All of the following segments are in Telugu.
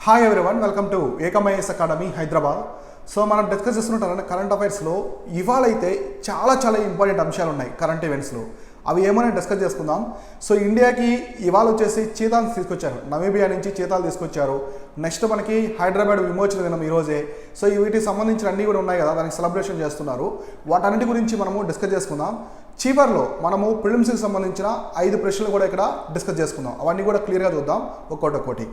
హాయ్ ఎవ్రీవన్, వెల్కమ్ టు ఏకమైఎస్ అకాడమీ హైదరాబాద్. సో మనం డిస్కస్ చేస్తున్న కరెంట్ అఫైర్స్లో ఇవాళ అయితే చాలా ఇంపార్టెంట్ అంశాలు ఉన్నాయి కరెంట్ ఈవెంట్స్లో. అవి ఏమైనా డిస్కస్ చేసుకుందాం. సో ఇండియాకి ఇవాళ వచ్చేసి చీతాలు తీసుకొచ్చారు, నమీబియా నుంచి చీతాలు తీసుకొచ్చారు. నెక్స్ట్ మనకి హైదరాబాద్ విమోచన దినం ఈరోజే. సో వీటికి సంబంధించిన అన్నీ కూడా ఉన్నాయి కదా, దానికి సెలబ్రేషన్ చేస్తున్నారు. వాటన్నిటి గురించి మనము డిస్కస్ చేసుకుందాం. చివర్లో మనము ప్రిలిమ్స్కి సంబంధించిన 5 ప్రశ్నలు కూడా ఇక్కడ డిస్కస్ చేసుకుందాం. అవన్నీ కూడా క్లియర్గా చూద్దాం ఒక్కొక్కటి.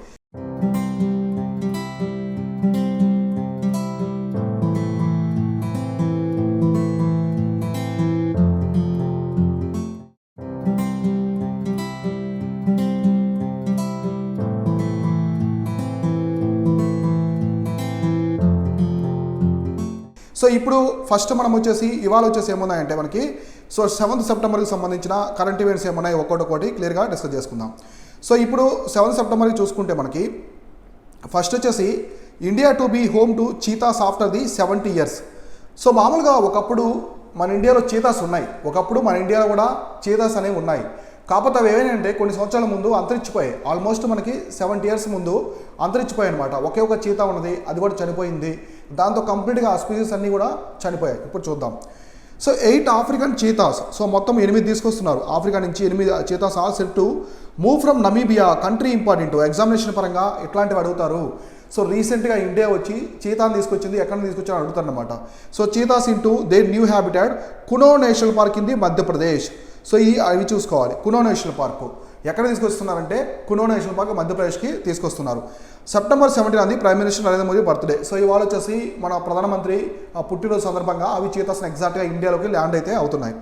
సో ఇప్పుడు ఫస్ట్ మనం వచ్చేసి ఇవాళ వచ్చేసి ఏమున్నాయంటే మనకి 7th సెప్టెంబర్కి సంబంధించిన కరెంట్ ఈవెంట్స్ ఏమున్నాయి ఒక్కొక్కటి క్లియర్గా డిస్కస్ చేసుకుందాం. సో ఇప్పుడు 7th సెప్టెంబర్కి చూసుకుంటే మనకి ఫస్ట్ వచ్చేసి India to be home to cheetahs after the 70 years. So మామూలుగా ఒకప్పుడు మన ఇండియాలో చీతాస్ ఉన్నాయి, ఒకప్పుడు మన ఇండియాలో కూడా చీతాస్ అనేవి ఉన్నాయి. కాకపోతే అవి ఏమైనా కొన్ని సంవత్సరాల ముందు అంతరించిపోయాయి. ఆల్మోస్ట్ మనకి 70 years ముందు అంతరించిపోయాయి అనమాట. ఒకే ఒక చీతా ఉన్నది, అది కూడా చనిపోయింది. దాంతో కంప్లీట్గా ఆ స్పీసీస్ అన్నీ కూడా చనిపోయాయి. ఇప్పుడు చూద్దాం. సో 8 ఆఫ్రికన్ చీతాస్, సో మొత్తం 8 తీసుకొస్తున్నారు. ఆఫ్రికా నుంచి 8 cheetahs are set to move from Namibia. Country important, examination పరంగా ఇట్లాంటివి అడుగుతారు. సో రీసెంట్గా ఇండియా వచ్చి చీతాను తీసుకొచ్చింది, ఎక్కడ తీసుకొచ్చారో అడుగుతారు అనమాట. So cheetahs into their new habitat Kuno national park in the Madhya Pradesh. So అవి చూసుకోవాలి. కునో నేషనల్ పార్కు ఎక్కడ తీసుకొస్తున్నారంటే కునో నేషనల్ పార్క్ మధ్యప్రదేశ్కి తీసుకొస్తున్నారు. September 17 prime minister Narendra Modi birthday. So ఇవాళ వచ్చేసి మన ప్రధానమంత్రి పుట్టినరోజు సందర్భంగా అవి చీతాస్ని ఎగ్జాక్ట్గా ఇండియాలోకి ల్యాండ్ అయితే అవుతున్నాయి.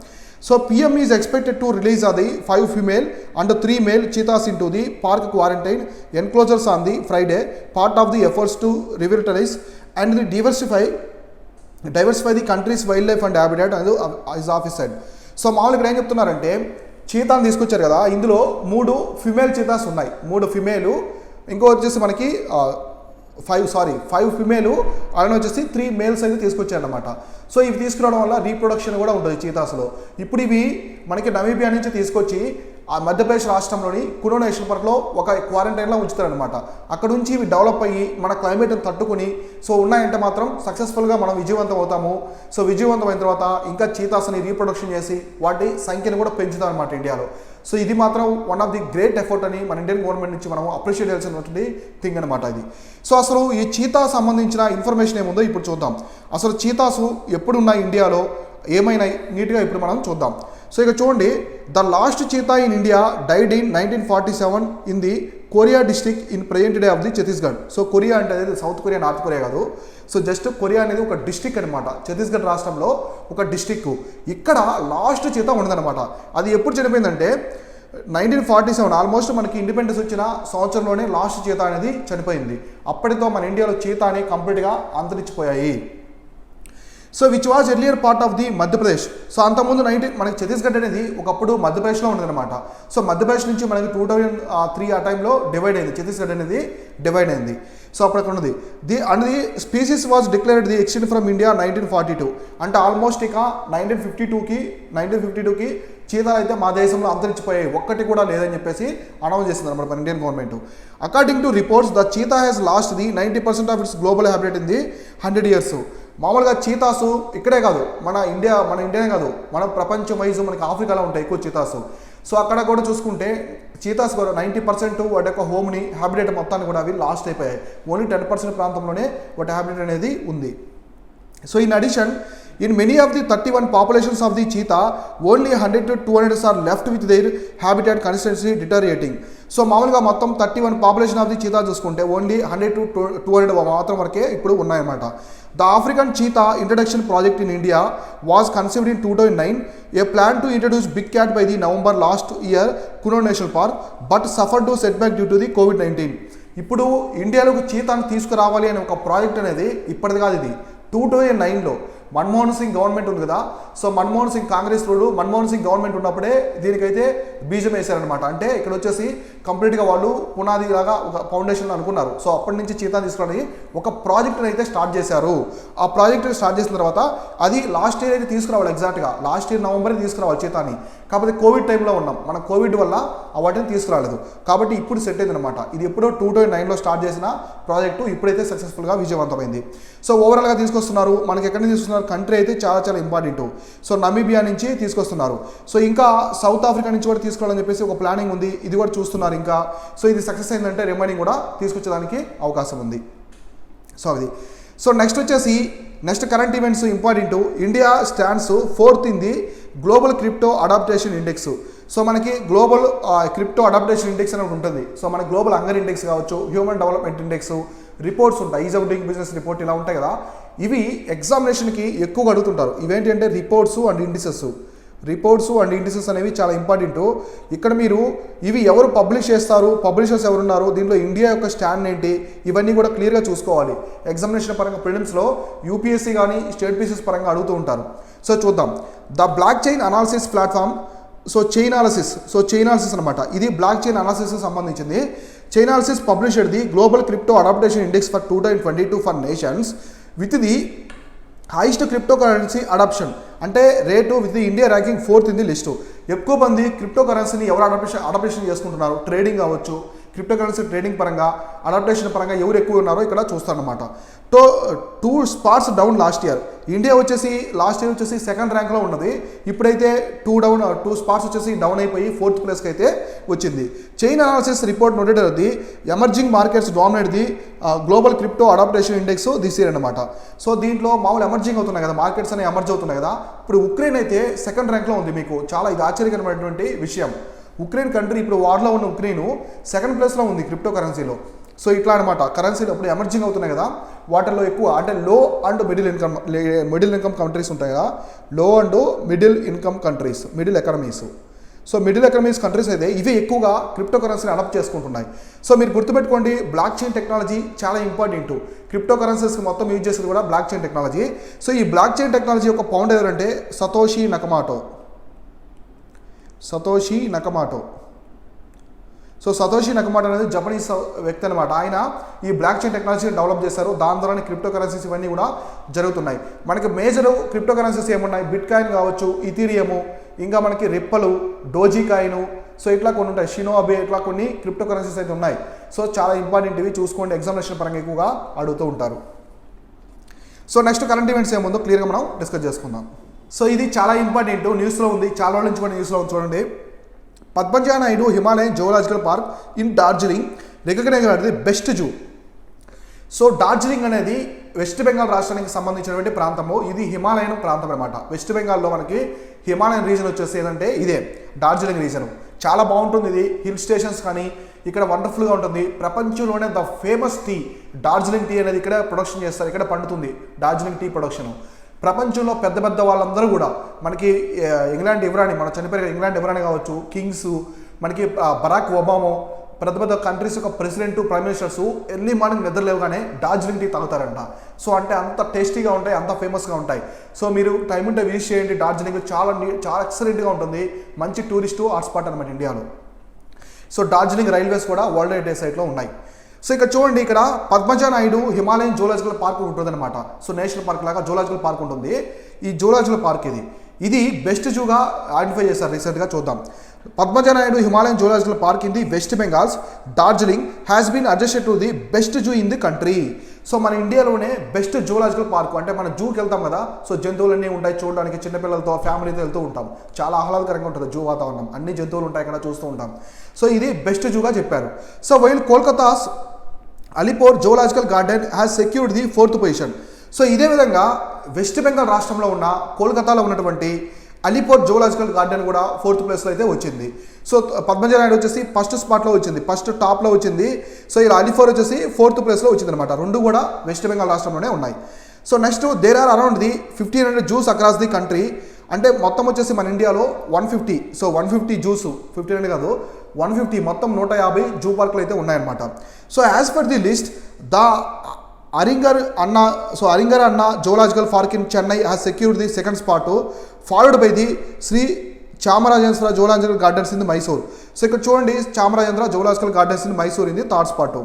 So PM is expected to release అది 5 female and 3 male cheetahs into the park quarantine enclosures on the Friday, part of the efforts to revitalize and diversify the country's wildlife and habitat, as office said. So మామూలుగా ఇక్కడ ఏం చెప్తున్నారంటే చీతాను తీసుకొచ్చారు కదా, ఇందులో 3 ఫిమేల్ చీతాస్ ఉన్నాయి, 3 ఫిమేలు, ఇంకో వచ్చేసి మనకి 5 ఫిమేలు, అలానే వచ్చేసి 3 మేల్స్ అయితే తీసుకొచ్చారనమాట. సో ఇవి తీసుకురావడం వల్ల రీప్రొడక్షన్ కూడా ఉంటుంది చీతాస్లో. ఇప్పుడు ఇవి మనకి నమీబియా నుంచి తీసుకొచ్చి ఆ మధ్యప్రదేశ్ రాష్ట్రంలోని కునో నేషనల్ పార్క్లో ఒక క్వారంటైన్లో ఉంచుతారనమాట. అక్కడ నుంచి ఇవి డెవలప్ అయ్యి మన క్లైమేట్ని తట్టుకుని సో ఉన్నాయంటే మాత్రం సక్సెస్ఫుల్గా మనం విజయవంతం అవుతాము. సో విజయవంతమైన తర్వాత ఇంకా చీతాస్ని రీప్రొడక్షన్ చేసి వాటి సంఖ్యను కూడా పెంచుతాం అనమాట ఇండియాలో. సో ఇది మాత్రం one of the great effort అని మన ఇండియన్ గవర్నమెంట్ నుంచి మనం అప్రిషియేట్ చేయాల్సినటువంటి థింగ్ అనమాట ఇది. సో అసలు ఈ చీతా సంబంధించిన ఇన్ఫర్మేషన్ ఏముందో ఇప్పుడు చూద్దాం. అసలు చీతాసు ఎప్పుడు ఉన్నాయి ఇండియాలో, ఏమైనా నీట్గా ఇప్పుడు మనం చూద్దాం. సో ఇక చూడండి, the last cheetah in India died in 1947 in the Korea district in present day of the Chhattisgarh. So Korea అంటే అది సౌత్ కొరియా, నార్త్ కొరియా కాదు. సో జస్ట్ కొరియా అనేది ఒక డిస్ట్రిక్ట్ అనమాట, ఛత్తీస్గఢ్ రాష్ట్రంలో ఒక డిస్ట్రిక్ట్. ఇక్కడ లాస్ట్ చీతా ఉండదన్నమాట. అది ఎప్పుడు చనిపోయిందంటే 1947, ఆల్మోస్ట్ మనకి ఇండిపెండెన్స్ వచ్చిన సంవత్సరంలోనే లాస్ట్ చీతా అనేది చనిపోయింది. అప్పటితో మన ఇండియాలో చీతా అనేవి కంప్లీట్గా అంతరించిపోయాయి. So which was earlier part of the Madhya Pradesh. So అంతకుముందు మనకి ఛత్తీస్గఢ్ అనేది ఒకప్పుడు మధ్యప్రదేశ్లో ఉండదన్నమాట. సో మధ్యప్రదేశ్ నుంచి మనకి 2003 ఆ టైంలో డివైడ్ అయింది, ఛత్తీస్గఢ్ అనేది డివైడ్ అయింది. సో అప్పుడు అక్కడ ఉన్నది the species was declared the extent from India 1942. అంటే ఆల్మోస్ట్ ఇక 1952కి చీతాలు అయితే మా దేశంలో అంతరించిపోయాయి, ఒక్కటి కూడా లేదని చెప్పేసి అనౌన్స్ చేసింది అనమాట మన Indian government. According to reports the cheetah has lost the 90% of it's global habitat in the 100 years. మామూలుగా చీతాసు ఇక్కడే కాదు, మన ఇండియానే కాదు, మన ప్రపంచం వైజ్ మనకి ఆఫ్రికాలో ఉంటాయి ఎక్కువ చీతాసు. సో అక్కడ కూడా చూసుకుంటే చీతాస్ కూడా 90% వాటి యొక్క హోమ్ని, హ్యాబిటేట్ మొత్తాన్ని కూడా అవి లాస్ట్ అయిపోయాయి. ఓన్లీ 10% ప్రాంతంలోనే వాటి హ్యాబిటేట్ అనేది ఉంది. So in addition, in many of the 31 populations of the cheetah, only 100 to 200 are left with their habitat constantly deteriorating. So మామూలుగా మొత్తం 31 పాపులేషన్ ఆఫ్ ది చీతా చూసుకుంటే ఓన్లీ 100 to 200 మాత్రం వరకే ఇప్పుడు ఉన్నాయన్నమాట. The African cheetah introduction project in India was conceived in 2009. A plan to introduce big cat by the November last year Kuno national park, but suffer to set back due to the COVID-19. ఇప్పుడు ఇండియాలోకి చీతాను తీసుకురావాలి అనే ఒక ప్రాజెక్ట్ అనేది ఇప్పటిది కాదు, ఇది 2009లో మన్మోహన్ సింగ్ గవర్నమెంట్ ఉంది కదా. So Manmohan Singh Congress road, Manmohan Singh government ఉన్నప్పుడే దీనికైతే బీజం వేశారనమాట. అంటే ఇక్కడ వచ్చేసి కంప్లీట్గా వాళ్ళు పునాది లాగా ఒక ఫౌండేషన్ అనుకున్నారు. సో అప్పటి నుంచి చీతాని తీసుకురావడానికి ఒక ప్రాజెక్ట్ని అయితే స్టార్ట్ చేశారు. ఆ ప్రాజెక్ట్ స్టార్ట్ చేసిన తర్వాత అది లాస్ట్ ఇయర్ అయితే తీసుకురావాలి, ఎగ్జాక్ట్గా లాస్ట్ ఇయర్ నవంబర్ తీసుకురావాలి చీతాని. కాకపోతే కోవిడ్ టైంలో ఉన్నాం, మన కోవిడ్ వల్ల ఆ వాటిని తీసుకురాలేదు. కాబట్టి ఇప్పుడు సెట్ అయింది అనమాట. ఇది ఎప్పుడో 2009లో స్టార్ట్ చేసిన ప్రాజెక్టు ఇప్పుడైతే సక్సెస్ఫుల్గా విజయవంతమైంది. సో ఓవరాల్గా తీసుకొస్తున్నారు. మనకి ఎక్కడి నుంచి తీసుకున్నారు, కంట్రీ అయితే చాలా చాలా ఇంపార్టెంట్. సో నమీబియా నుంచి తీసుకొస్తున్నారు. సో ఇంకా సౌత్ ఆఫ్రికా నుంచి కూడా తీసుకోవాలని చెప్పేసి ఒక ప్లానింగ్ ఉంది. ఇది కూడా చూస్తున్నారు ఇంకా. సో ఇది సక్సెస్ అయిందంటే రిమైనింగ్ కూడా తీసుకొచ్చేదానికి అవకాశం ఉంది. సో అది. So next current events important. India stands 4th in the global crypto adaptation index. So మనకి గ్లోబల్ క్రిప్టో అడాప్టేషన్ ఇండెక్స్ అనేది ఉంటుంది. సో మన గ్లోబల్ హంగర్ ఇండెక్స్ కావచ్చు, హ్యూమన్ డెవలప్మెంట్ ఇండెక్స్, రిపోర్ట్స్ ఉంటాయి, is of doing business report ఇలా ఉంటాయి కదా. ఇవి ఎగ్జామినేషన్కి ఎక్కువగా అడుగుతుంటారు. ఇవేంటి అంటే రిపోర్ట్స్ అండ్ ఇండిసెస్ అనేవి చాలా ఇంపార్టెంట్. ఇక్కడ మీరు ఇవి ఎవరు పబ్లిష్ చేస్తారు, పబ్లిషర్స్ ఎవరున్నారు, దీంట్లో ఇండియా యొక్క స్టాండ్ ఏంటి, ఇవన్నీ కూడా క్లియర్గా చూసుకోవాలి. ఎగ్జామినేషన్ పరంగా ప్రిలిమ్స్లో యూపీఎస్సీ కానీ స్టేట్ పీసీస్ పరంగా అడుగుతూ ఉంటారు. సో చూద్దాం. The block chain analysis platform. Chainalysis అనమాట. ఇది బ్లాక్ చైన్ అనాలిసిస్ సంబంధించింది. Chainalysis published the global crypto adaptation index for 2022 for nations with the highest crypto currency adoption అంటే rate with India ranking 4th in the list. ఎక్కువ మంది క్రిప్టో కరెన్సీని ఎవరు అడాప్టేషన్ చేసుకుంటున్నారు, ట్రేడింగ్ కావచ్చు, క్రిప్టో కరెన్సీ ట్రేడింగ్ పరంగా, అడాప్టేషన్ పరంగా ఎవరు ఎక్కువ ఉన్నారో ఇక్కడ చూస్తారనమాట. 2 spots down last year. India last year వచ్చేసి 2nd ర్యాంక్లో ఉన్నది. ఇప్పుడైతే 2 spots వచ్చేసి డౌన్ అయిపోయి 4th ప్లేస్కి అయితే వచ్చింది. Chain analysis report noted the emerging markets dominate the global crypto adaptation index this year అనమాట. సో దీంట్లో మామూలు ఎమర్జింగ్ అవుతున్నాయి కదా, మార్కెట్స్ అనేవి ఎమర్జ్ అవుతున్నాయి కదా. ఇప్పుడు ఉక్రెయిన్ అయితే 2nd ర్యాంక్లో ఉంది. మీకు చాలా ఇది ఆశ్చర్యకరమైనటువంటి విషయం. ఉక్రెయిన్ కంట్రీ ఇప్పుడు వార్లో ఉన్న ఉక్రెయిన్ 2nd ప్లేస్లో ఉంది క్రిప్టో కరెన్సీలో. సో ఇట్లా అనమాట. కరెన్సీలు ఇప్పుడు ఎమర్జింగ్ అవుతున్నాయి కదా, వాటిల్లో ఎక్కువ అంటే లో అండ్ మిడిల్ ఇన్కమ్ కంట్రీస్ ఉంటాయి కదా, లో and middle income countries, middle economies. So middle economies countries అయితే ఇవి ఎక్కువగా క్రిప్టో కరెన్సీని అడాప్ట్ చేసుకుంటున్నాయి. సో మీరు గుర్తుపెట్టుకోండి, బ్లాక్ చైన్ టెక్నాలజీ చాలా ఇంపార్టెంట్. క్రిప్టో కరెన్సీస్కి మొత్తం యూజ్ చేసేది కూడా బ్లాక్ చైన్ టెక్నాలజీ. సో ఈ బ్లాక్ చైన్ టెక్నాలజీ యొక్క ఫౌండర్ ఎవరంటే సతోషి నకమాటో. సో సతోషి నకమాటో అనేది జపనీస్ వ్యక్తి అనమాట. ఆయన ఈ బ్లాక్ చైన్ టెక్నాలజీని డెవలప్ చేశారు. దాని ద్వారానే క్రిప్టో కరెన్సీస్ ఇవన్నీ కూడా జరుగుతున్నాయి. మనకి మేజర్ క్రిప్టో కరెన్సీస్ ఏమున్నాయి, బిట్ కాయిన్ కావచ్చు, ఇథీరియము, ఇంకా మనకి రిప్పలు, డోజీ కాయిన్, సో ఇట్లా కొన్ని ఉంటాయి, షినోబే, ఇట్లా కొన్ని క్రిప్టో కరెన్సీస్ అయితే ఉన్నాయి. సో చాలా ఇంపార్టెంట్ ఇవి చూసుకోండి, ఎగ్జామినేషన్ పరంగా ఎక్కువగా అడుగుతూ ఉంటారు. సో నెక్స్ట్ కరెంట్ ఈవెంట్స్ ఏముందో క్లియర్గా మనం డిస్కస్ చేసుకుందాం. సో ఇది చాలా ఇంపార్టెంట్, న్యూస్లో ఉంది, చాలా రోజుల నుంచి కూడా న్యూస్లో ఉంది. చూడండి, Padmaja Naidu Himalayan zoological park in Darjeeling recognize the best zoo. So Darjeeling అనేది వెస్ట్ బెంగాల్ రాష్ట్రానికి సంబంధించినటువంటి ప్రాంతము. ఇది హిమాలయన్ ప్రాంతం అనమాట. వెస్ట్ బెంగాల్లో మనకి హిమాలయన్ రీజన్ వచ్చేసి ఏంటంటే ఇదే డార్జిలింగ్ రీజన్. చాలా బాగుంటుంది. ఇది హిల్ స్టేషన్స్ కానీ ఇక్కడ వండర్ఫుల్గా ఉంటుంది. ప్రపంచంలోనే the famous tea Darjeeling tea అనేది ఇక్కడ ప్రొడక్షన్ చేస్తారు, ఇక్కడ పండుతుంది డార్జిలింగ్ టీ ప్రొడక్షన్. ప్రపంచంలో పెద్ద పెద్ద వాళ్ళందరూ కూడా మనకి ఇంగ్లాండ్ ఎవరాని, మన చనిపోయిన ఇంగ్లాండ్ ఎవరాని కావచ్చు, కింగ్స్, మనకి బరాక్ ఒబామా, పెద్ద పెద్ద కంట్రీస్ యొక్క president, prime ministers early morning నిద్రలేవగానే డార్జిలింగ్ టీ తాగుతారంట. సో అంటే అంత టేస్టీగా ఉంటాయి, అంత ఫేమస్గా ఉంటాయి. సో మీరు టైం ఉంటే విజిట్ చేయండి. డార్జిలింగ్ చాలా ఎక్సలెంట్గా ఉంటుంది, మంచి టూరిస్టు హాట్స్పాట్ అనమాట ఇండియాలో. సో డార్జిలింగ్ రైల్వేస్ కూడా వరల్డ్ హెరిటేజ్ సైట్లో ఉన్నాయి. సో ఇక్కడ చూడండి, ఇక్కడ Padmaja Naidu Himalayan zoological park ఉంటుంది అనమాట. సో నేషనల్ పార్క్ లాగా జూలాజికల్ పార్క్ ఉంటుంది. ఈ జూలాజికల్ పార్క్ ఇది బెస్ట్ జూగా ఐడెంటిఫై చేశారు రీసెంట్గా. చూద్దాం. Padmaja Naidu Himalayan zoological park in the West Bengal's Darjeeling has been adjusted to the best zoo in the country. So మన ఇండియాలోనే బెస్ట్ జూలాజికల్ పార్క్ అంటే మన జూకి వెళ్తాం కదా, సో జంతువులన్నీ ఉంటాయి చూడడానికి, చిన్నపిల్లలతో ఫ్యామిలీతో వెళ్తూ ఉంటాం. చాలా ఆహ్లాదకరంగా ఉంటుంది జూ వాతావరణం, అన్ని జంతువులు ఉంటాయి ఇక్కడ, చూస్తూ ఉంటాం. సో ఇది బెస్ట్ జూగా చెప్పారు. So while Kolkata's Alipore zoological garden has secured the 4th position. So ఇదే విధంగా వెస్ట్ బెంగాల్ రాష్ట్రంలో ఉన్న కోల్కతాలో ఉన్నటువంటి అలీపూర్ జూలాజికల్ గార్డెన్ కూడా 4th ప్లేస్లో అయితే వచ్చింది. సో పద్మజా నాయుడు వచ్చేసి ఫస్ట్ స్పాట్లో వచ్చింది, ఫస్ట్ టాప్లో వచ్చింది. సో ఇలా అలీపూర్ వచ్చేసి 4th ప్లేస్లో వచ్చింది అనమాట. రెండు కూడా వెస్ట్ బెంగాల్ రాష్ట్రంలోనే ఉన్నాయి. So next there are around the 1500 zoos across the country. అంటే మొత్తం వచ్చేసి మన ఇండియాలో 150, సో 150 జూస్, 1500 కాదు 150, మొత్తం 150 జూ పార్కులు అయితే ఉన్నాయన్నమాట. So as per the list the Arignar Anna zoological park in Chennai has secured the 2nd spot, followed by the Shri Chamarajendra zoological gardens in Mysore. So ఇక్కడ చూడండి Chamarajendra zoological gardens in Mysore ఇది థర్డ్ స్పాట్.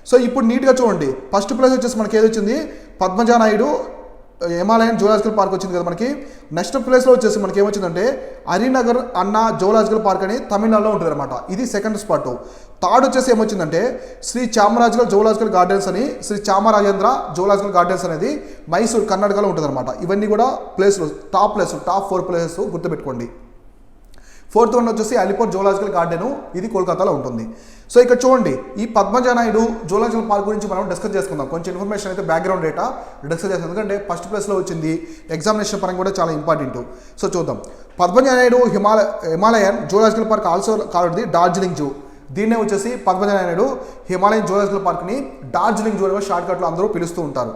సో ఇప్పుడు నీట్గా చూడండి ఫస్ట్ ప్లేస్ వచ్చేసి మనకి ఏది వచ్చింది, Padmaja Naidu Himalayan zoological park వచ్చింది కదా మనకి. నెక్స్ట్ ప్లేస్లో వచ్చేసి మనకి ఏమొచ్చిందంటే హరినగర్ అన్నా జూలాజికల్ పార్క్ అని తమిళనాడులో ఉంటుంది అనమాట, ఇది సెకండ్ స్పాట్. థర్డ్ వచ్చేసి ఏమొచ్చిందంటే శ్రీ చామరాజకల్ జూలాజికల్ గార్డెన్స్ అని, శ్రీ చామరాజేంద్ర జూలాజికల్ గార్డెన్స్ అనేది మైసూర్ కర్ణాటకలో ఉంటుంది అనమాట. ఇవన్నీ కూడా ప్లేస్లు టాప్ 4 ప్లేసెస్ గుర్తుపెట్టుకోండి. ఫోర్త్ వన్ వచ్చేసి అలిపూర్ జూలాజికల్ గార్డెన్, ఇది కోల్కతాలో ఉంటుంది. సో ఇక్కడ చూడండి ఈ పద్మజా నాయుడు జూలాజికల్ పార్క్ గురించి మనం డిస్కస్ చేసుకుందాం. కొంచెం ఇన్ఫర్మేషన్ అయితే బ్యాక్గ్రౌండ్ డేటా డిస్కస్ చేస్తాం, ఎందుకంటే ఫస్ట్ ప్లేస్లో వచ్చింది, ఎగ్జామినేషన్ పరంగా కూడా చాలా ఇంపార్టెంట్. సో చూద్దాం. Padmaja Naidu Himalayan zoological park also called the Darjeeling zoo. దీన్నే వచ్చేసి పద్మజా నాయుడు హిమాలయన్ జూలాజికల్ పార్క్ని డార్జిలింగ్ జూ షార్ట్కట్లో అందరూ పిలుస్తూ ఉంటారు.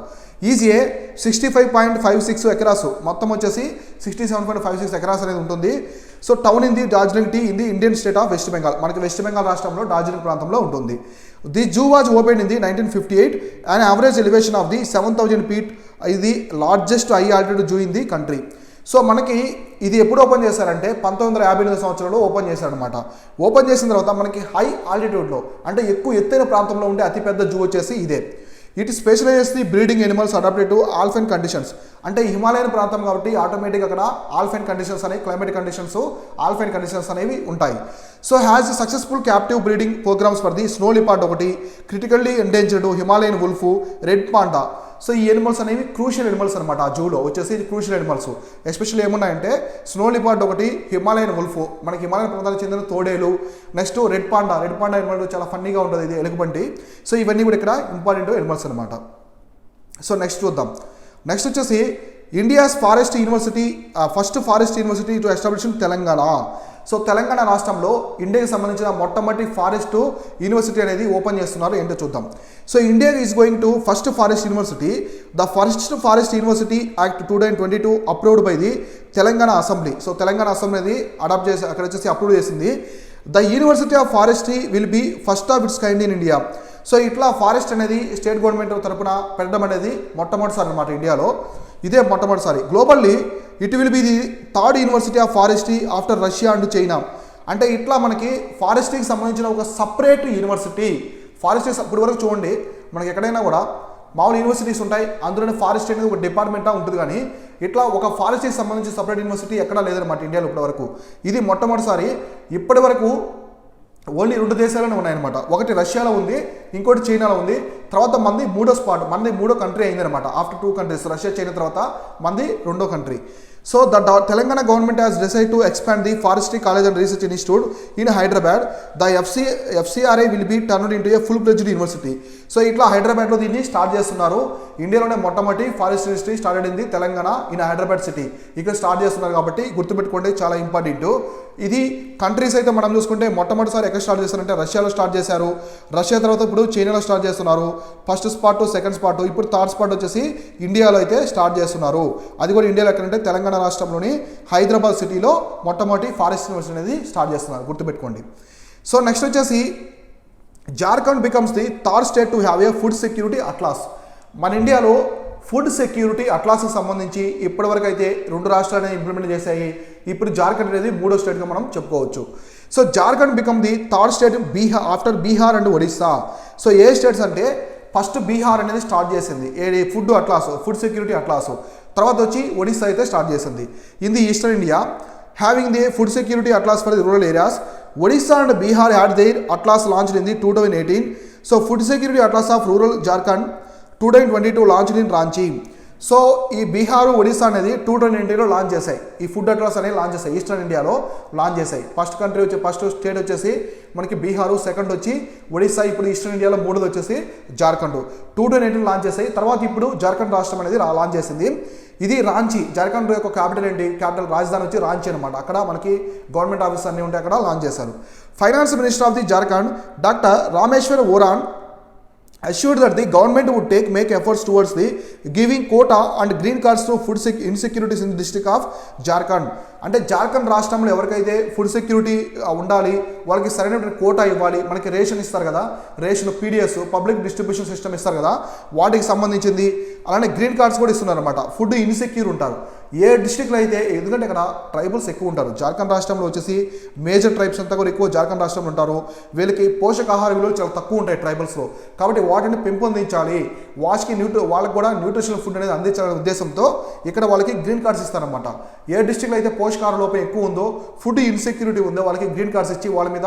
ఈజీఏ 65.56 ఎకరాస్, మొత్తం వచ్చేసి 67.56 ఎకరాస్ అనేది ఉంటుంది. So town in the Darjeeling tea in the Indian state of West Bengal, మనకి వెస్ట్ బెంగాల్ రాష్ట్రంలో డార్జిలింగ్ ప్రాంతంలో ఉంటుంది. The zoo was open in the 1958 and average elevation of the 7000 feet, ఇది largest high altitude zoo in the country. So మనకి ఇది ఎప్పుడు ఓపెన్ చేశారంటే 1958 సంవత్సరంలో ఓపెన్ చేశారనమాట. ఓపెన్ చేసిన తర్వాత మనకి హై ఆల్టిట్యూడ్లో అంటే ఎక్కువ ఎత్తైన ప్రాంతంలో ఉండే అతిపెద్ద జూ వచ్చేసి ఇదే. It specialises the breeding animals adapted to alpine conditions. అంటే హిమాలయన్ ప్రాంతం కాబట్టి ఆటోమేటిక్గా అక్కడ ఆల్ఫైన్ కండిషన్స్ అనేవి, క్లైమేటిక్ కండిషన్స్, ఆల్ఫైన్ కండిషన్స్ అనేవి ఉంటాయి. So has successful captive breeding programmes for the snow leopard ఒకటి, critically endangered Himalayan wolf, red panda. So ఈ ఎనిమల్స్ అనేవి క్రూషియల్ ఎనిమల్స్ అనమాట. ఆ జూలో వచ్చేసి క్రూషియల్ ఎనిమల్స్ ఎస్పెషల్లీ ఏమున్నాయంటే స్నో లిపార్డ్ ఒకటి, హిమాలయన్ వుల్ఫ్, మనకి హిమాలయన్ ప్రాంతాలకు చెందిన తోడేలు, నెక్స్ట్ రెడ్ పాండా ఎనిమల్ చాలా ఫన్నీగా ఉంటుంది, ఇది ఎలుగుబంటి. సో ఇవన్నీ కూడా ఇక్కడ ఇంపార్టెంట్ ఎనిమల్స్ అనమాట. సో నెక్స్ట్ చూద్దాం. నెక్స్ట్ వచ్చేసి India's forest university, first forest university to establish in Telangana. So Telangana రాష్ట్రంలో ఇండియాకి సంబంధించిన మొట్టమొదటి ఫారెస్ట్ యూనివర్సిటీ అనేది ఓపెన్ చేస్తున్నారు, ఏంటో చూద్దాం. So India is going to first forest university. The first forest university act 2022 approved by the Telangana assembly. So Telangana assembly అనేది అడాప్ట్ చేసి అక్కడ వచ్చేసి అప్రూవ్ చేసింది. The university of forestry will be first of it's kind in India. So ఇట్లా ఫారెస్ట్ అనేది స్టేట్ గవర్నమెంట్ తరపున పెట్టడం అనేది మొట్టమొదటిసారి అనమాట ఇండియాలో, ఇదే మొట్టమొదటిసారి. Globally it will be the third university of forestry after Russia and China. అంటే ఇట్లా మనకి ఫారెస్ట్రీకి సంబంధించిన ఒక సపరేట్ యూనివర్సిటీ. ఫారెస్ట్రీ ఇప్పటి వరకు చూడండి మనకి ఎక్కడైనా కూడా మామూలు యూనివర్సిటీస్ ఉంటాయి, అందులోనే ఫారెస్ట్ అనేది ఒక డిపార్ట్మెంటా ఉంటుంది, కానీ ఇట్లా ఒక ఫారెస్ట్రీకి సంబంధించి సపరేట్ యూనివర్సిటీ ఎక్కడా లేదనమాట ఇండియాలో ఇప్పటి వరకు. ఇది మొట్టమొదటిసారి. ఇప్పటి వరకు ఓన్లీ 2 దేశాలనే ఉన్నాయన్నమాట. ఒకటి రష్యాలో ఉంది, ఇంకోటి చైనాలో ఉంది. తర్వాత మంది మూడో కంట్రీ అయిందనమాట. ఆఫ్టర్ 2 countries, రష్యా చైనా తర్వాత మంది రెండో country. So the Telangana government has decide to expand the forestry college and research institute in Hyderabad. The FCRA will be turned into A full fledged university. So ఇట్లా హైదరాబాద్లో దీన్ని స్టార్ట్ చేస్తున్నారు. ఇండియాలోనే మొట్టమొదటి ఫారెస్ట్ యూనివర్సిటీ స్టార్ట్ అయింది తెలంగాణ ఇన్ హైదరాబాద్ సిటీ. ఇక్కడ స్టార్ట్ చేస్తున్నారు కాబట్టి గుర్తుపెట్టుకోండి, చాలా ఇంపార్టెంట్. ఇది కంట్రీస్ అయితే మనం చూసుకుంటే మొట్టమొదటిసారి ఎక్కడ స్టార్ట్ చేస్తారంటే రష్యాలో స్టార్ట్ చేశారు. రష్యా తర్వాత ఇప్పుడు చైనాలో స్టార్ట్ చేస్తున్నారు. ఫస్ట్ స్పాట్, సెకండ్ స్పాట్, ఇప్పుడు థర్డ్ స్పాట్ వచ్చేసి ఇండియాలో అయితే స్టార్ట్ చేస్తున్నారు. అది కూడా ఇండియాలో ఎక్కడంటే తెలంగాణ రాష్ట్రంలోని హైదరాబాద్ సిటీలో మొట్టమొదటి ఫారెస్ట్ యూనివర్సిటీ అనేది స్టార్ట్ చేస్తున్నారు, గుర్తుపెట్టుకోండి. సో నెక్స్ట్ వచ్చేసి Jharkhand becomes the third state to have a food security atlas. మన ఇండియాలో ఫుడ్ సెక్యూరిటీ అట్లాస్కి సంబంధించి ఇప్పటివరకు అయితే 2 రాష్ట్రాలు ఇంప్లిమెంట్ చేశాయి. ఇప్పుడు జార్ఖండ్ అనేది 3వ స్టేట్గా మనం చెప్పుకోవచ్చు. So Jharkhand become the third state after Bihar and Odisha. So A states అంటే ఫస్ట్ బీహార్ అనేది స్టార్ట్ చేసింది ఫుడ్ సెక్యూరిటీ అట్లాస్. తర్వాత వచ్చి ఒడిస్సా అయితే స్టార్ట్ చేసింది. In the eastern India having the food security atlas for the rural areas. Odisha and Bihar had their atlas launched in the 2018. So food security atlas of rural Jharkhand 2022 launched in Ranchi. So ఈ బీహార్, ఒడిస్సా అనేది 2020లో లాంచ్ చేశాయి. ఈ ఫుడ్ అట్లాస్ అనేది లాంచ్ చేశాయి, ఈస్టర్న్ ఇండియాలో లాంచ్ చేశాయి. ఫస్ట్ స్టేట్ వచ్చేసి మనకి బీహారు, సెకండ్ వచ్చి ఒడిస్సా, ఇప్పుడు ఈస్టర్న్ ఇండియాలో 3ది వచ్చేసి జార్ఖండ్. 2019 లాంచ్ చేశాయి. తర్వాత ఇప్పుడు జార్ఖండ్ రాష్ట్రం అనేది లాంచ్ చేసింది. ఇది రాంచీ. జార్ఖండ్ యొక్క క్యాపిటల్ ఏంటి? క్యాపిటల్ రాజధాని వచ్చి రాంచీ అనమాట. అక్కడ మనకి గవర్నమెంట్ ఆఫీస్ అన్నీ ఉంటే అక్కడ లాంచ్ చేశారు. Finance minister of the Jharkhand doctor Rameshwar Oraon assured that the government would make efforts towards the giving quota and green cards to food insecurities in the district of Jharkhand. అంటే జార్ఖండ్ రాష్ట్రంలో ఎవరికైతే ఫుడ్ సెక్యూరిటీ ఉండాలి, వాళ్ళకి సరైన కోటా ఇవ్వాలి. మనకి రేషన్ ఇస్తారు కదా, ration PDS public distribution system ఇస్తారు కదా, వాటికి సంబంధించింది. అలానే గ్రీన్ కార్డ్స్ కూడా ఇస్తున్నారు అనమాట. ఫుడ్ ఇన్సెక్యూర్ ఉంటారు. ఏ డిస్ట్రిక్ట్లో అయితే, ఎందుకంటే ఇక్కడ ట్రైబల్స్ ఎక్కువ ఉంటారు. జార్ఖండ్ రాష్ట్రంలో వచ్చేసి మేజర్ ట్రైబ్స్ అంతా కూడా ఎక్కువ జార్ఖండ్ రాష్ట్రంలో ఉంటారు. వీళ్ళకి పోషకాహార విలువలు చాలా తక్కువ ఉంటాయి ట్రైబల్స్లో. కాబట్టి వాటిని పెంపొందించాలి, వాళ్ళకి కూడా న్యూట్రిషనల్ ఫుడ్ అనేది అందించాలనే ఉద్దేశంతో ఇక్కడ వాళ్ళకి గ్రీన్ కార్డ్స్ ఇస్తారనమాట. ఏ డిస్ట్రిక్ట్లో అయితే పోషకాహార లోపం ఎక్కువ ఉందో, ఫుడ్ ఇన్సెక్యూరిటీ ఉందో, వాళ్ళకి గ్రీన్ కార్డ్స్ ఇచ్చి వాళ్ళ మీద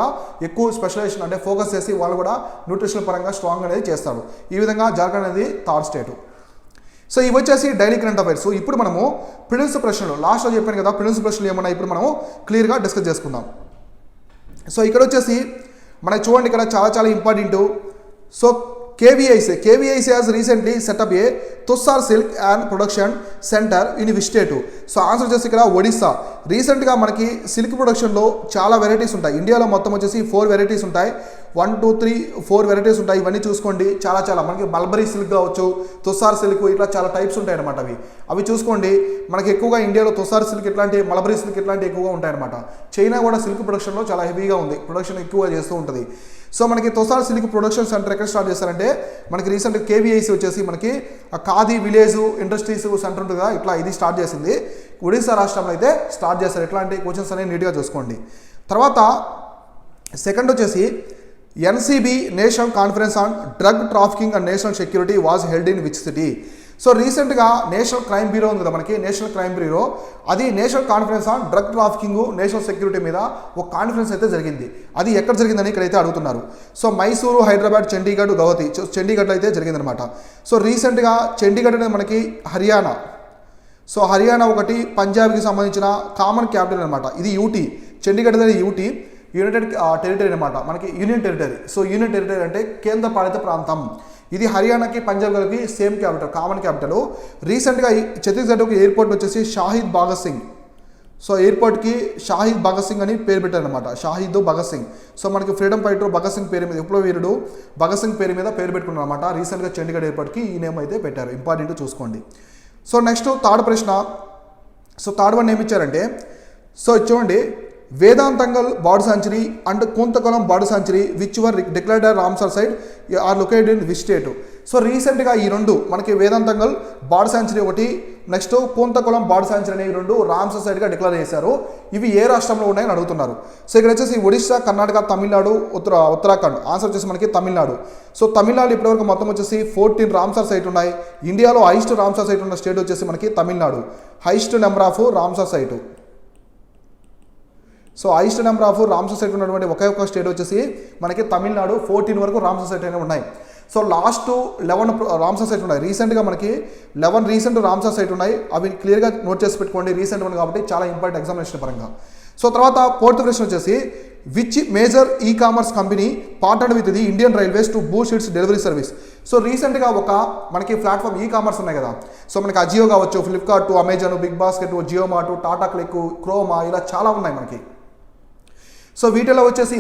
ఎక్కువ స్పెషలైజేషన్ అంటే ఫోకస్ చేసి వాళ్ళు కూడా న్యూట్రిషనల్ పరంగా స్ట్రాంగ్ అనేది చేస్తారు. ఈ విధంగా జార్ఖండ్ అనేది థర్డ్ స్టేట్. సో ఇవి వచ్చేసి డైలీ కరెంట్ అఫైర్స్. ఇప్పుడు మనము ప్రిలిమ్స్ ప్రశ్నలు లాస్ట్లో చెప్పాను కదా, ప్రిలిమ్స్ ప్రశ్నలు ఏమన్నా ఇప్పుడు మనము క్లియర్గా డిస్కస్ చేసుకుందాం. సో ఇక్కడ వచ్చేసి మనకి చూడండి, ఇక్కడ చాలా important. So KVIC has recently set up a Tussar Silk and Production Center in which state? So answer వచ్చేసి ఇక్కడ ఒడిస్సా. రీసెంట్గా మనకి సిల్క్ ప్రొడక్షన్లో చాలా వెరైటీస్ ఉంటాయి. ఇండియాలో మొత్తం వచ్చేసి 4 వెరైటీస్ ఉంటాయి. 1, 2, 3, 4 వెరైటీస్ ఉంటాయి. ఇవన్నీ చూసుకోండి. చాలా మనకి మల్బరీ సిల్క్ కావచ్చు, తుస్సార్ సిల్క్, ఇట్లా చాలా టైప్స్ ఉంటాయి అనమాట. అవి చూసుకోండి. మనకి ఎక్కువగా ఇండియాలో తుస్సార్ సిల్క్ ఇట్లాంటి, మల్బరీ సిల్క్ ఇట్లాంటి ఎక్కువగా ఉంటాయన్నమాట. చైనా కూడా సిల్క్ ప్రొడక్షన్లో చాలా హెవీగా ఉంది, ప్రొడక్షన్ ఎక్కువగా చేస్తూ ఉంటుంది. సో మనకి తుస్సార్ సిల్క్ ప్రొడక్షన్ సెంటర్ ఎక్కడ స్టార్ట్ చేస్తారంటే, మనకి రీసెంట్గా KVIC వచ్చేసి మనకి ఖాదీ విలేజ్ ఇండస్ట్రీస్ సెంటర్ ఉంటుంది కదా, ఇట్లా ఇది స్టార్ట్ చేసింది. ఒడిశా రాష్ట్రంలో అయితే స్టార్ట్ చేస్తారు. ఇట్లాంటి క్వశ్చన్స్ అనేవి నీట్గా చూసుకోండి. తర్వాత సెకండ్ వచ్చేసి NCB national conference on drug trafficking and national security was held in which city? So రీసెంట్గా నేషనల్ క్రైమ్ బ్యూరో ఉంది కదా మనకి, నేషనల్ క్రైమ్ బ్యూరో, అది national conference on drug trafficking national security మీద ఒక కాన్ఫరెన్స్ అయితే జరిగింది. అది ఎక్కడ జరిగిందని ఇక్కడైతే అడుగుతున్నారు. సో మైసూరు, హైదరాబాద్, చండీగఢ్, గౌహతి. చండీగఢ్లో అయితే జరిగిందనమాట. సో రీసెంట్గా చండీగఢ్ అనేది మనకి హర్యానా. సో హర్యానా ఒకటి, పంజాబ్కి సంబంధించిన కామన్ క్యాపిటల్ అనమాట. ఇది యూటీ. చండీగఢ్ అనేది యూటీ, యునైటెడ్ టెరిటరీ అనమాట, మనకి union territory. So union territory అంటే కేంద్ర పాలిత ప్రాంతం. ఇది హర్యానాకి, పంజాబ్ కలిపి సేమ్ క్యాపిటల్, కామన్ క్యాపిటల్. రీసెంట్గా ఛత్తీస్గఢ్ ఒక ఎయిర్పోర్ట్ వచ్చేసి షాహిద్ భగత్ సింగ్. సో ఎయిర్పోర్ట్కి షాహిద్ భగత్ సింగ్ అని పేరు పెట్టారనమాట, షాహిద్ భగత్ సింగ్. సో మనకి ఫ్రీడమ్ ఫైటర్ భగత్ సింగ్ పేరు మీద, విప్లవ వీరుడు భగత్ సింగ్ పేరు మీద పేరు పెట్టుకున్నారు అనమాట. రీసెంట్గా చండీగఢ్ ఎయిర్పోర్ట్కి ఈ నేమ్ అయితే పెట్టారు. ఇంపార్టెంట్ చూసుకోండి. సో నెక్స్ట్ థర్డ్ ప్రశ్న. సో థర్డ్ వన్ ఏమి ఇచ్చారంటే, సో చూడండి, Vedanthangal bird sanctuary and Koonthankulam bird sanctuary which were declared Ramsar site are located in which state? So రీసెంట్గా ఈ రెండు మనకి వేదాంతంగల్ బర్డ్ సాంచురీ ఒకటి, నెక్స్ట్ కుంతకులం బర్డ్ సాంచురీ అనే ఈ రెండు రామ్సర్ సైట్గా డిక్లేర్ చేశారు. ఇవి ఏ రాష్ట్రంలో ఉన్నాయని అడుగుతున్నారు. సో ఇక్కడ వచ్చేసి ఒడిశా, కర్ణాటక, తమిళనాడు, ఉత్తరాఖండ్. ఆన్సర్ వచ్చేసి మనకి తమిళనాడు. సో తమిళనాడు ఇప్పటివరకు మొత్తం వచ్చేసి 14 రామ్సర్ సైట్ ఉన్నాయి. ఇండియాలో హైయెస్ట్ రామ్సర్ సైట్ ఉన్న స్టేట్ వచ్చేసి మనకి Tamil Nadu, highest number of Ramsar site. So highest number of Ramsar site ఉన్నటువంటి ఒకే ఒక స్టేట్ వచ్చేసి మనకి తమిళనాడు. 14 వరకు రామ్సర్ సైట్ అనేవి ఉన్నాయి. సో లాస్ట్ 11 రామ్సర్ సైట్ ఉన్నాయి. రీసెంట్గా మనకి 11 రీసెంట్ రామ్సర్ సైట్ ఉన్నాయి. అవి క్లియర్గా నోట్ చేసి పెట్టుకోండి, రీసెంట్ వన్ కాబట్టి చాలా ఇంపార్టెంట్ ఎగ్జామినేషన్ పరంగా. సో తర్వాత ఫోర్త్ ప్రశ్న వచ్చేసి, విచ్ మేజర్ ఈ commerce company partnered with the Indian railways to Boost it's delivery service? So రీసెంట్గా ఒక మనకి ప్లాట్ఫామ్ ఈ కామర్స్ ఉన్నాయి కదా. సో మనకి అజియో కావచ్చు, Flipkart, Amazon, big basket, Jio mart, Tata click, Croma, ఇలా చాలా ఉన్నాయి మనకి. సో వీటిలో వచ్చేసి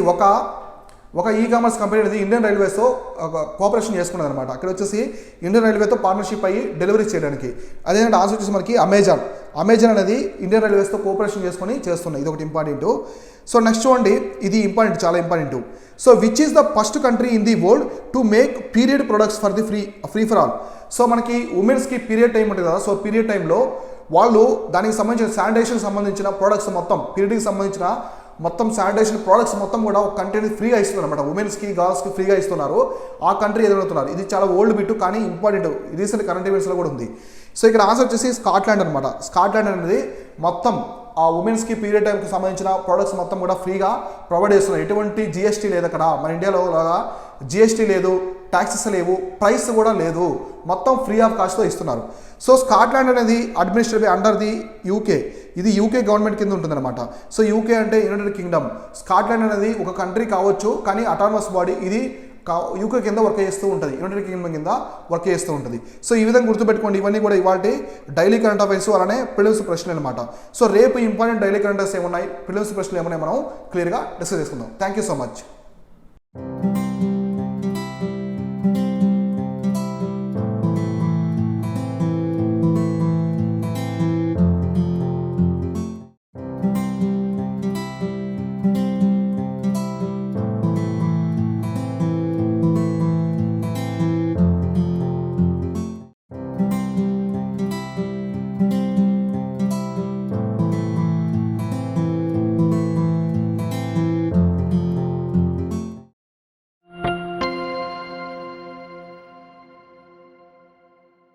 ఒక ఈ కామర్స్ కంపెనీ అనేది ఇండియన్ రైల్వేస్తో కోఆపరేషన్ చేసుకున్నది అనమాట. అక్కడ వచ్చేసి ఇండియన్ రైల్వేతో పార్ట్నర్షిప్ అయ్యి డెలివరీ చేయడానికి. అదేంటంటే ఆన్సర్ వచ్చేసి మనకి అమెజాన్ అనేది ఇండియన్ రైల్వేస్తో కోఆపరేషన్ చేసుకొని చేస్తున్నాయి. ఇది ఒకటి ఇంపార్టెంట్. సో నెక్స్ట్ చూడండి, ఇది ఇంపార్టెంట్, చాలా important. So which is the first country in the world to make period products for the free for all? So మనకి ఉమెన్స్కి పీరియడ్ టైం ఉంటుంది కదా. సో పీరియడ్ టైంలో వాళ్ళు దానికి సంబంధించిన శానిటేషన్ సంబంధించిన ప్రోడక్ట్స్ మొత్తం, పీరియడ్కి సంబంధించిన మొత్తం శానిటేషన్ ప్రోడక్ట్స్ మొత్తం కూడా ఒక కంట్రీ ఫ్రీగా ఇస్తున్నారు అనమాట. ఉమెన్స్కి, గర్ల్స్కి ఫ్రీగా ఇస్తున్నారు. ఆ కంట్రీ ఎదురవుతున్నారు. ఇది చాలా ఓల్డ్ బిట్ కానీ ఇంపార్టెంట్, రీసెంట్ కరెంట్ ఈవెంట్స్లో కూడా ఉంది. సో ఇక్కడ ఆన్సర్ వచ్చేసి స్కాట్లాండ్ అనమాట. స్కాట్లాండ్ అనేది మొత్తం ఆ ఉమెన్స్కి పీరియడ్ టైంకి సంబంధించిన ప్రోడక్ట్స్ మొత్తం కూడా ఫ్రీగా ప్రొవైడ్ చేస్తున్నారు. ఎటువంటి జిఎస్టీ లేదు అక్కడ. మన ఇండియాలో లాగా జిఎస్టీ లేదు, ట్యాక్సెస్ లేవు, ప్రైస్ కూడా లేదు, మొత్తం ఫ్రీ ఆఫ్ కాస్ట్తో ఇస్తున్నారు. సో స్కాట్లాండ్ అనేది అడ్మినిస్ట్రేటివ్ అండర్ ది యూకే. ఇది యూకే గవర్నమెంట్ కింద ఉంటుందన్నమాట. సో యూకే అంటే యునైటెడ్ కింగ్డమ్. స్కాట్లాండ్ అనేది ఒక కంట్రీ కావచ్చు కానీ అటానమస్ బాడీ. ఇది యూకే కింద వర్క్ చేస్తూ ఉంటుంది, యునైటెడ్ కింగ్డమ్ కింద వర్క్ చేస్తూ ఉంటుంది. సో ఈ విధంగా గుర్తుపెట్టుకోండి. ఇవన్నీ కూడా ఇవాళ డైలీ కరెంట్ అఫైర్స్ అలానే ప్రిలిమ్స్ ప్రశ్నలు అనమాట. సో రేపు ఇంపార్టెంట్ డైలీ కరెంట్ అఫైర్స్ ఏమున్నాయి, ప్రిలిమ్స్ ప్రశ్నలు ఏమున్నాయి మనం క్లియర్గా డిస్కస్ చేసుకుందాం. Thank you so much.